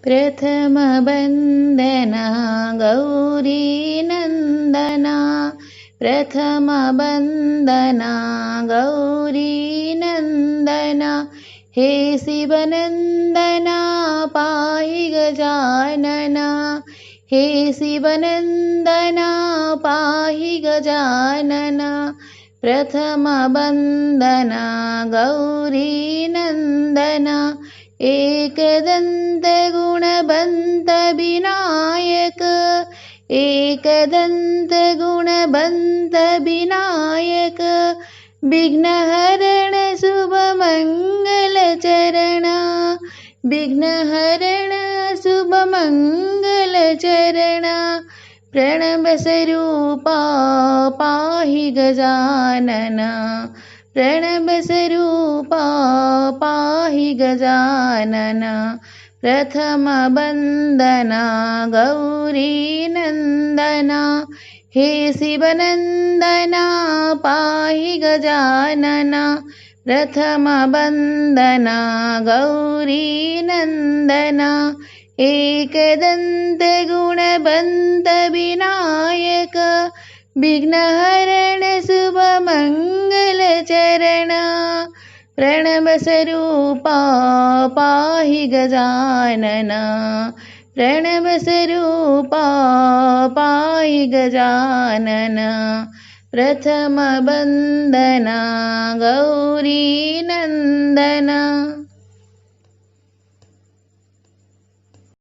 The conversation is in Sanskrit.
प्रथमवन्दना गौरीनन्दना प्रथमवन्दना गौरीनन्दना हे शिवनन्दना पाहि गजानना हे शिवनन्दना पाहि गजानना प्रथमवन्दना गौरीनन्दना एकदन्त गुणवन्त विनायक एकदन्त गुणवन्त विनायक विघ्नहरण शुभमङ्गलचरण विघ्नहरण शुभमङ्गलचरण प्रणवस्वरूपा पाहि गजानना प्रणवस्वरूपा पाहि गजानना प्रथमवन्दना गौरीनन्दना हे शिवनन्दना पाहि गजानना प्रथमवन्दना गौरीनन्दना एकदन्त गुणवन्त विनायक विघ्नहरण शुभमङ्गलचरण प्रणवस्वरूपा पाहि गजानना प्रणवस्वरूपा पाहि गजानना प्रथमवन्दना गौरीनन्दना।